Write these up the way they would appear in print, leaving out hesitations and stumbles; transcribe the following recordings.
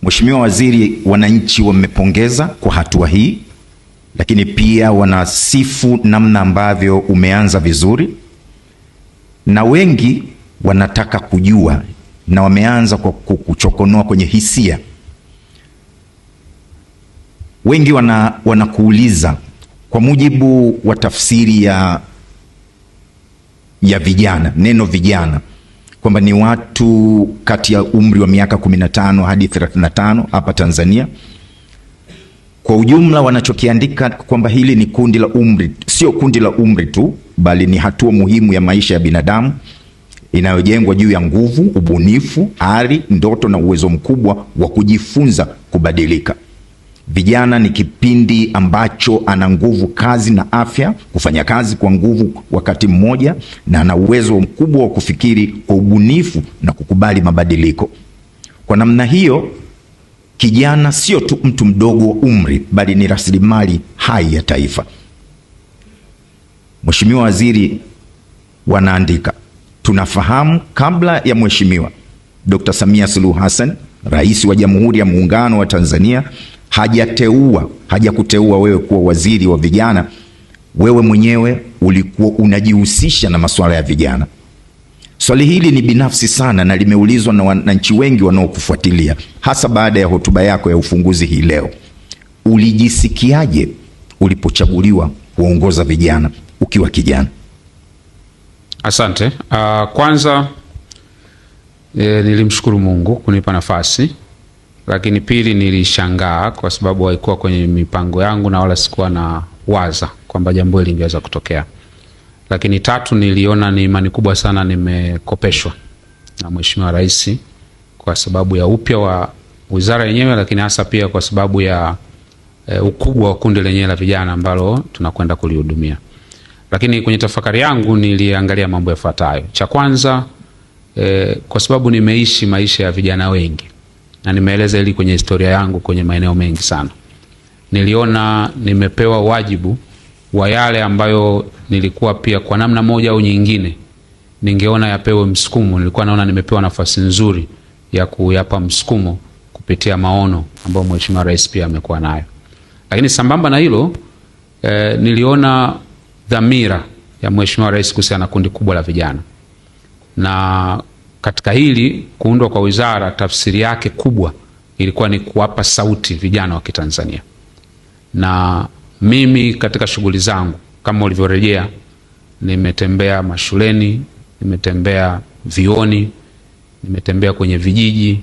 Mheshimiwa Waziri, wananchi wamepongeza kwa hatua hii, lakini pia wanasifu namna ambavyo umeanza vizuri, na wengi wanataka kujua na wameanza kwa kuchokonoa kwenye hisia. Wengi wanakuuliza kwa mujibu wa tafsiri ya vijana, neno vijana, kwamba ni watu kati ya umri wa miaka 15 hadi 35 hapa Tanzania. Kwa ujumla wanachokiandika kwamba hili ni kundi la umri, sio kundi la umri tu, bali ni hatua muhimu ya maisha ya binadamu inayojengwa juu ya nguvu, ubunifu, ari, ndoto na uwezo mkubwa wa kujifunza kubadilika. Vijana ni kipindi ambacho ana nguvu kazi na afya, kufanya kazi kwa nguvu wakati mmoja, na ana uwezo mkubwa wa kufikiri kwa ubunifu na kukubali mabadiliko. Kwa namna hiyo, kijana sio tu mtu mdogo wa umri, bali ni rasilimali hai ya taifa. Mheshimiwa Waziri, wanaandika, tunafahamu kabla ya Mheshimiwa Dr. Samia Suluhu Hassan, Rais wa Jamhuri ya Muungano wa Tanzania, hajakuteua wewe kuwa waziri wa vijana, wewe mwenyewe ulikuwa unajihusisha na masuala ya vijana. Swali hili ni binafsi sana na limeulizwa na wananchi wengi wanaokufuatilia, hasa baada ya hotuba yako ya ufunguzi hii leo. Ulijisikiaje ulipochaguliwa kuongoza vijana ukiwa kijana? Asante. Kwanza nilimshukuru Mungu kunipa nafasi, lakini pili nilishangaa kwa sababu haikuwa kwenye mipango yangu na wala sikuwa na waza kwamba jambo hili lingeweza kutokea. Lakini tatu, niliona ni imani kubwa sana nimekopeshwa na Mheshimiwa Rais kwa sababu ya upya wa wizara yenyewe, lakini hasa pia kwa sababu ya ukubwa wa kundi lenyewe la vijana ambalo tunakwenda kulihudumia. Lakini kwenye tafakari yangu niliangalia mambo yafuatayo. Cha kwanza, kwa sababu nimeishi maisha ya vijana wengi na nimeeleza hili kwenye historia yangu kwenye maeneo mengi sana, niliona nimepewa wajibu wa yale ambayo nilikuwa pia kwa namna moja au nyingine ningeona yapewe msukumo. Nilikuwa naona nimepewa nafasi nzuri ya kuyapa msukumo kupitia maono ambayo Mheshimiwa Rais pia amekuwa nayo. Lakini sambamba na hilo, niliona dhamira ya Mheshimiwa Rais kuhusiana na kundi kubwa la vijana. Na katika hili kuundwa kwa wizara, tafsiri yake kubwa ilikuwa ni kuwapa sauti vijana wa Kitanzania. Na mimi katika shughuli zangu kama ulivyorejea, nimetembea mashuleni, nimetembea vioni, nimetembea kwenye vijiji,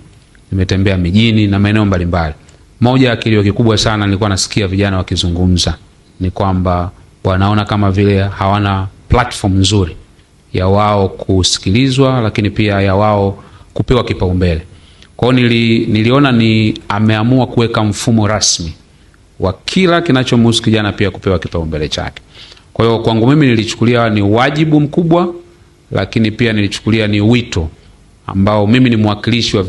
nimetembea mijini na maeneo mbalimbali. Moja ya kilio kikubwa sana nilikuwa nasikia vijana wakizungumza ni kwamba wanaona kama vile hawana platform nzuri ya wao kusikilizwa, lakini pia ya wao kupewa kipaumbele. Kwa hiyo niliona ni ameamua kuweka mfumo rasmi wa kila kinachomhusu kijana pia kupewa kipaumbele chake. Kwa hiyo kwangu mimi nilichukulia ni wajibu mkubwa, lakini pia nilichukulia ni wito ambao mimi ni mwakilishi wa